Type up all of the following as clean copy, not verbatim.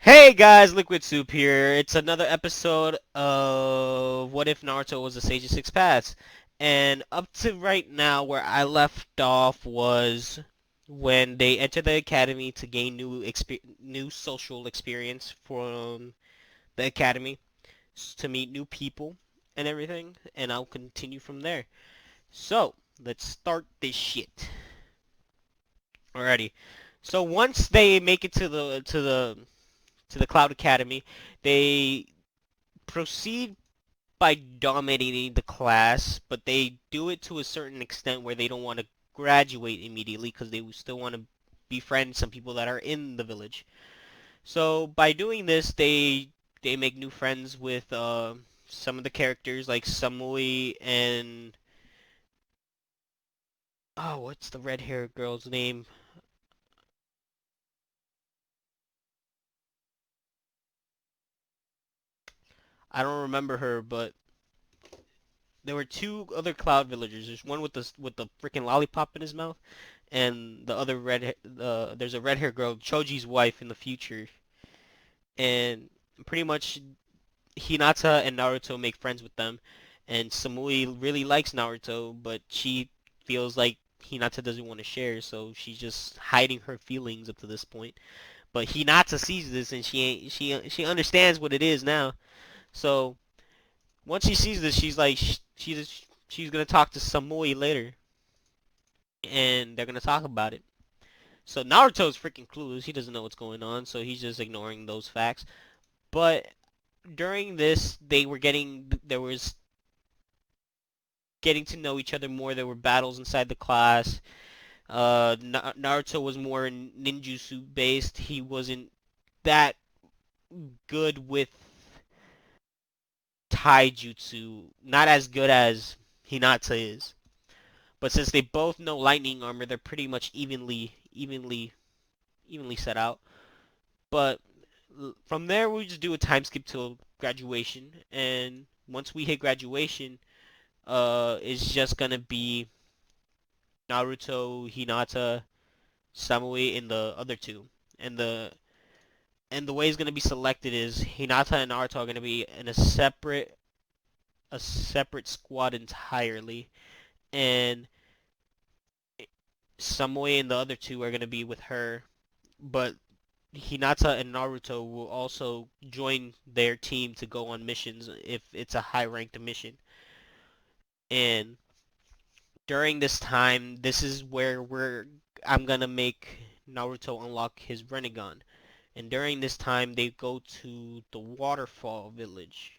Hey guys, Liquid Soup here. It's another episode of What If Naruto Was a Sage of Six Paths. And up to right now, where I left off was when they enter the academy to gain new social experience from the academy, to meet new people and everything. And I'll continue from there. So let's start this shit. Alrighty. So once they make it to the Cloud Academy, they proceed by dominating the class, but they do it to a certain extent where they don't want to graduate immediately because they still want to befriend some people that are in the village. So by doing this, they make new friends with some of the characters like Samui and what's the red hair girl's name? I don't remember her, but there were two other cloud villagers. There's one with the freaking lollipop in his mouth, and the other there's a red hair girl, Choji's wife in the future, and pretty much Hinata and Naruto make friends with them, and Samui really likes Naruto, but she feels like Hinata doesn't want to share, so she's just hiding her feelings up to this point. But Hinata sees this, and she understands what it is now. So once she sees this, she's like she's gonna talk to Samui later, and they're gonna talk about it. So Naruto's freaking clueless. He doesn't know what's going on, so he's just ignoring those facts. But during this, there was getting to know each other more. There were battles inside the class. Naruto was more ninjutsu based. He wasn't that good with taijutsu. Not as good as Hinata is. But since they both know lightning armor, they're pretty much evenly set out. But from there, we just do a time skip till graduation, and once we hit graduation, it's just gonna be Naruto, Hinata, Samui, and the other two. And the way it's gonna be selected is Hinata and Naruto are gonna be in a separate squad entirely, and Samui and the other two are gonna be with her. But Hinata and Naruto will also join their team to go on missions if it's a high ranked mission. And during this time, this is where I'm gonna make Naruto unlock his Rinnegan. And during this time, they go to the waterfall village.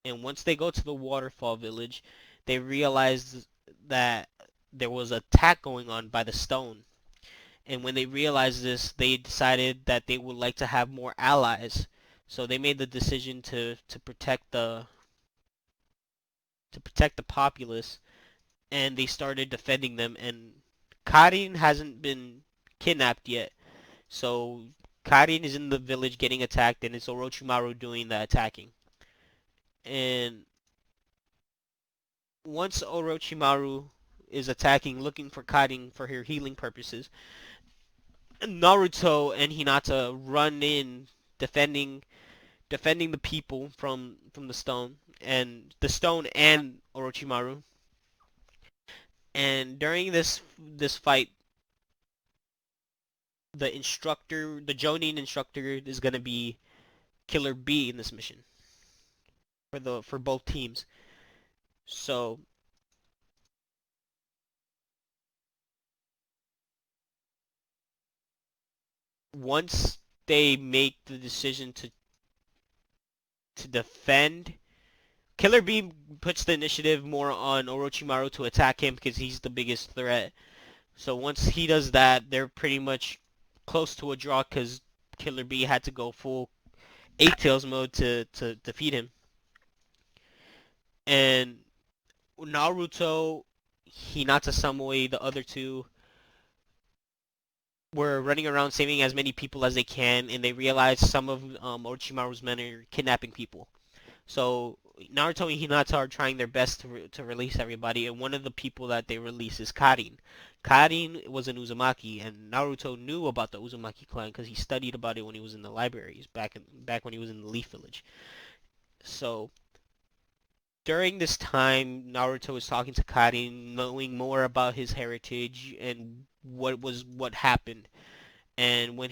And once they go to the waterfall village, they realize that there was an attack going on by the stone. And when they realized this, they decided that they would like to have more allies. So they made the decision to protect the populace, and they started defending them. And Karin hasn't been kidnapped yet, so Karin is in the village getting attacked, and it's Orochimaru doing the attacking. And once Orochimaru is attacking, looking for Karin for her healing purposes, Naruto and Hinata run in, defending defending the people from the stone and Orochimaru. And during this fight, the Jonin instructor, is gonna be Killer B in this mission for both teams. So once they make the decision to defend, Killer B puts the initiative more on Orochimaru to attack him because he's the biggest threat. So once he does that, they're pretty much close to a draw because Killer B had to go full Eight Tails mode to defeat him. And Naruto, Hinata Samui, the other two, were running around saving as many people as they can, and they realized some of Orochimaru's men are kidnapping people. So Naruto and Hinata are trying their best to release everybody, and one of the people that they release is Karin. Karin was an Uzumaki, and Naruto knew about the Uzumaki clan because he studied about it when he was in the libraries back when he was in the Leaf Village. So during this time, Naruto is talking to Karin, knowing more about his heritage and what happened. And when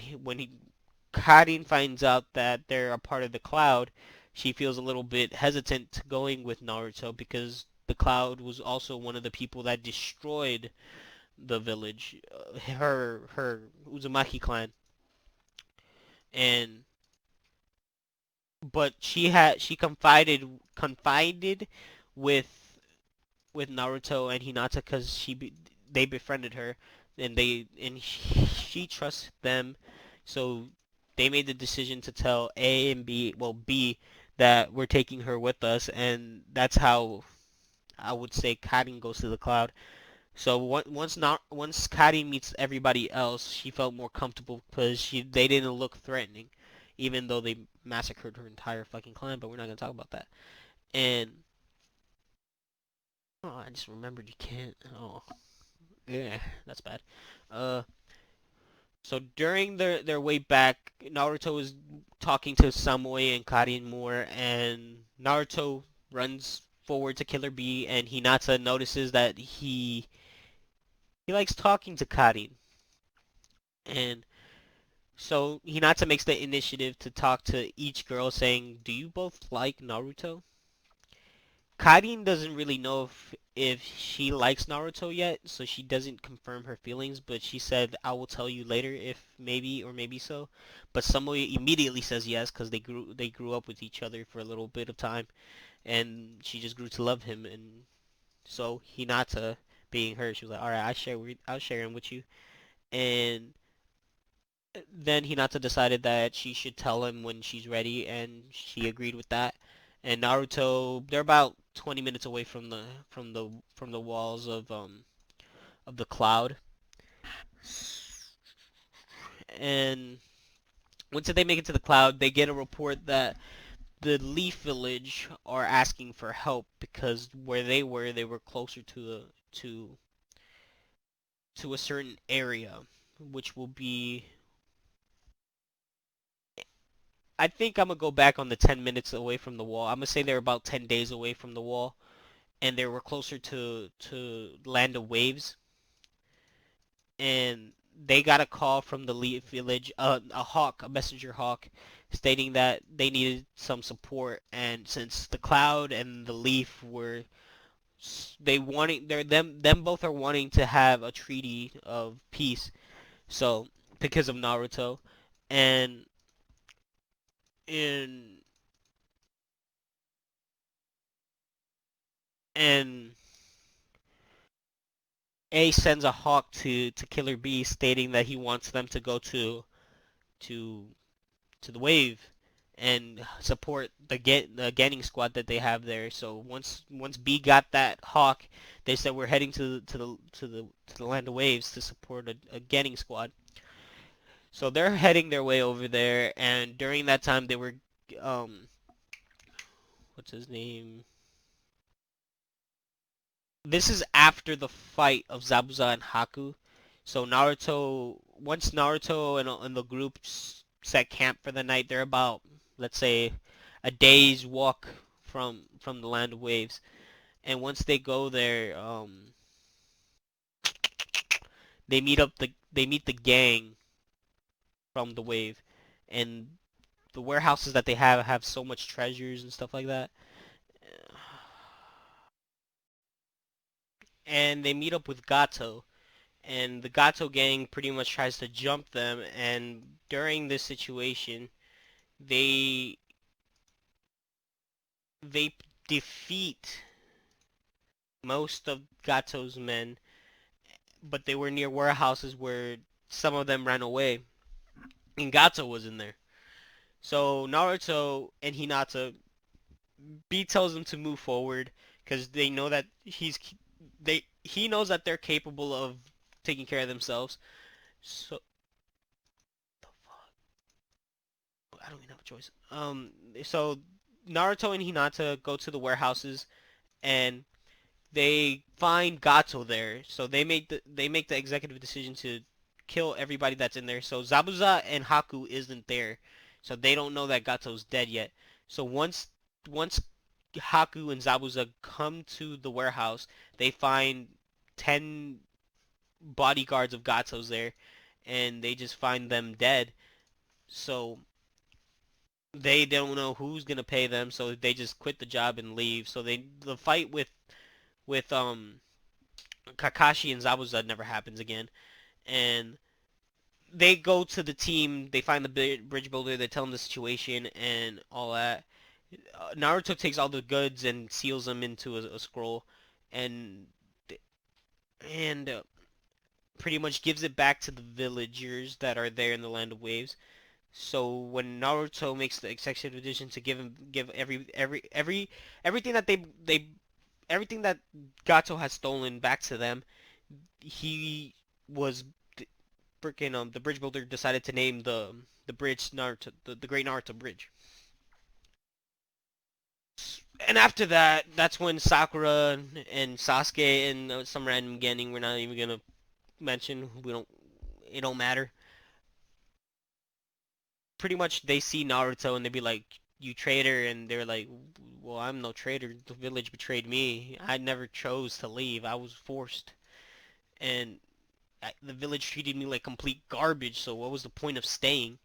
Karin finds out that they're a part of the Cloud, she feels a little bit hesitant to going with Naruto because the Cloud was also one of the people that destroyed the village, her Uzumaki clan, and but she confided with Naruto and Hinata because they befriended her, and she trusts them, so they made the decision to tell A and B, well B, that we're taking her with us, and that's how I would say Karin goes to the Cloud. So once Karin meets everybody else, she felt more comfortable because they didn't look threatening, even though they massacred her entire fucking clan. But we're not gonna talk about that. And oh, I just remembered you can't. Oh, yeah, that's bad. Uh, so during their way back, Naruto is talking to Samoy and Karin more, and Naruto runs forward to Killer Bee, and Hinata notices that he likes talking to Karin, and so Hinata makes the initiative to talk to each girl, saying, "Do you both like Naruto?" Karin doesn't really know if she likes Naruto yet, so she doesn't confirm her feelings, but she said, "I will tell you later if maybe or maybe so." But Samoy immediately says yes because they grew up with each other for a little bit of time, and she just grew to love him. And so Hinata, being her, she was like, "All right, I'll share him with you." And then Hinata decided that she should tell him when she's ready, and she agreed with that. And Naruto, they're about 20 minutes away from the walls of the Cloud. And once they make it to the Cloud, they get a report that the Leaf Village are asking for help because where they were closer to a certain area, which will be. I think I'm gonna go back on the 10 minutes away from the wall. I'm gonna say they're about 10 days away from the wall, and they were closer to Land of Waves, and they got a call from the Leaf Village, a messenger hawk, stating that they needed some support, and since the Cloud and the Leaf were they wanting they're them both are wanting to have a treaty of peace, so because of Naruto, and in and A sends a hawk to Killer B, stating that he wants them to go to to the wave and support the Ganning squad that they have there. So once B got that hawk, they said we're heading to the land of waves to support a Ganning squad. So they're heading their way over there, and during that time they were um what's his name? This is after the fight of Zabuza and Haku. So once Naruto and the group set camp for the night, they're about, let's say, a day's walk from the Land of Waves. And once they go there, they meet the gang from the wave, and the warehouses that they have so much treasures and stuff like that. And they meet up with Gato, and the Gato gang pretty much tries to jump them, and during this situation they they defeat most of Gato's men, but they were near warehouses where some of them ran away, and Gato was in there. So Naruto and Hinata, B tells them to move forward because they know that he knows that they're capable of taking care of themselves. So I don't even have a choice. So Naruto and Hinata go to the warehouses and they find Gato there. So they make the executive decision to kill everybody that's in there. So Zabuza and Haku isn't there. So they don't know that Gato's dead yet. So once Haku and Zabuza come to the warehouse, they find 10 bodyguards of Gato's there and they just find them dead. So they don't know who's gonna pay them, so they just quit the job and leave. So the fight with Kakashi and Zabuza never happens again, and they go to the team. They find the bridge builder. They tell him the situation and all that. Naruto takes all the goods and seals them into a scroll, and and pretty much gives it back to the villagers that are there in the Land of Waves. So when Naruto makes the executive decision to give everything that they everything that Gato has stolen back to them, he was freaking the bridge builder decided to name the bridge Naruto the Great Naruto Bridge. And after that, that's when Sakura and Sasuke and some random Genin we're not even gonna mention. We don't. It don't matter. Pretty much, they see Naruto and they be like, "You traitor," and they're like, "Well, I'm no traitor. The village betrayed me. I never chose to leave. I was forced, and the village treated me like complete garbage. So what was the point of staying?"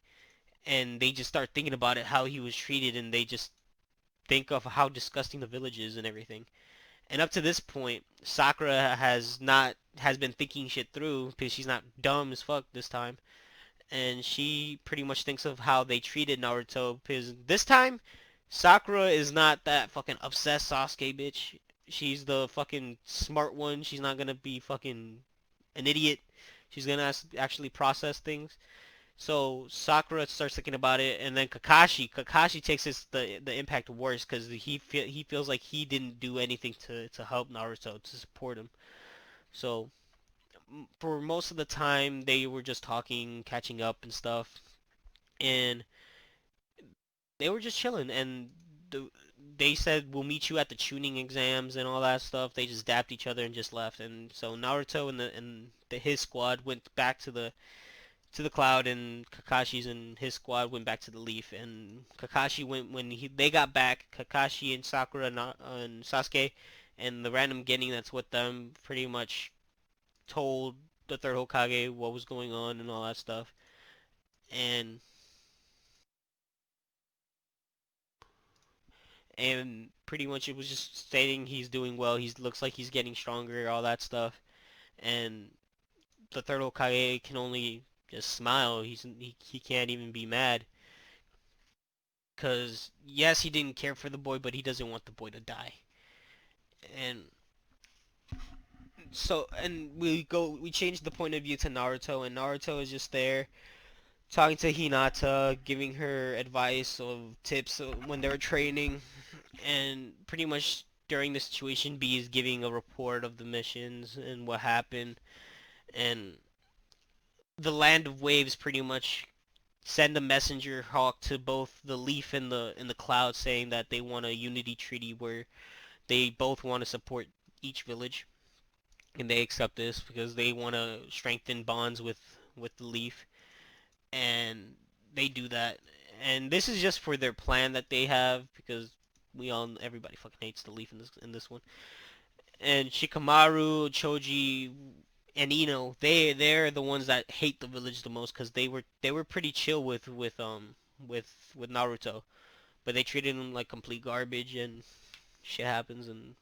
And they just start thinking about it, how he was treated, and they just think of how disgusting the village is and everything. And up to this point, Sakura has been thinking shit through because she's not dumb as fuck this time, and she pretty much thinks of how they treated Naruto. Because this time, Sakura is not that fucking obsessed Sasuke bitch. She's the fucking smart one. She's not gonna be fucking an idiot. She's gonna actually process things. So Sakura starts thinking about it, and then Kakashi takes the impact worse because he feels like he didn't do anything to help Naruto to support him. So for most of the time they were just talking, catching up and stuff, and they were just chilling. And they said we'll meet you at the tuning exams and all that stuff. They just dapped each other and just left. And so Naruto and his squad went back to the Cloud, and Kakashi's and his squad went back to the Leaf. And Kakashi went when they got back. Kakashi and Sakura and Sasuke and the random Genin that's with them pretty much told the third Hokage what was going on and all that stuff. And pretty much it was just stating he's doing well. He looks like he's getting stronger, all that stuff. And the third Hokage can only just smile. He can't even be mad. Cause yes, he didn't care for the boy, but he doesn't want the boy to die. And we change the point of view to Naruto, and Naruto is just there talking to Hinata, giving her advice of tips when they were training, and pretty much during the situation, B is giving a report of the missions and what happened, and the Land of Waves pretty much send a messenger hawk to both the Leaf and the Cloud, saying that they want a unity treaty where they both want to support each village, and they accept this because they want to strengthen bonds with the Leaf, and they do that. And this is just for their plan that they have because everybody fucking hates the Leaf in this one. And Shikamaru, Choji, and Ino, they're the ones that hate the village the most because they were pretty chill with Naruto, but they treated him like complete garbage, and shit happens. And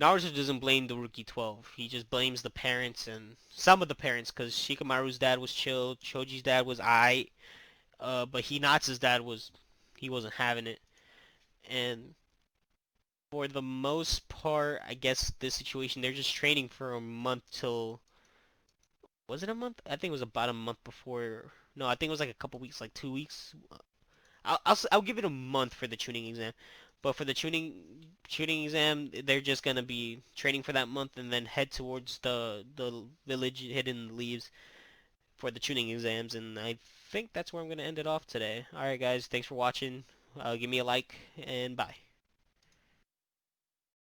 Naruto doesn't blame the Rookie 12. He just blames the parents and some of the parents because Shikamaru's dad was chill, Choji's dad was aight, but Hinata's dad he wasn't having it. And for the most part, I guess this situation, they're just training for a month till, was it a month? I think it was about a month before. No, I think it was like a couple weeks, like 2 weeks. I'll give it a month for the tuning exam, but for the tuning exam, they're just gonna be training for that month and then head towards the village hidden in the leaves for the tuning exams. And I think that's where I'm gonna end it off today. All right, guys, thanks for watching. Give me a like and bye.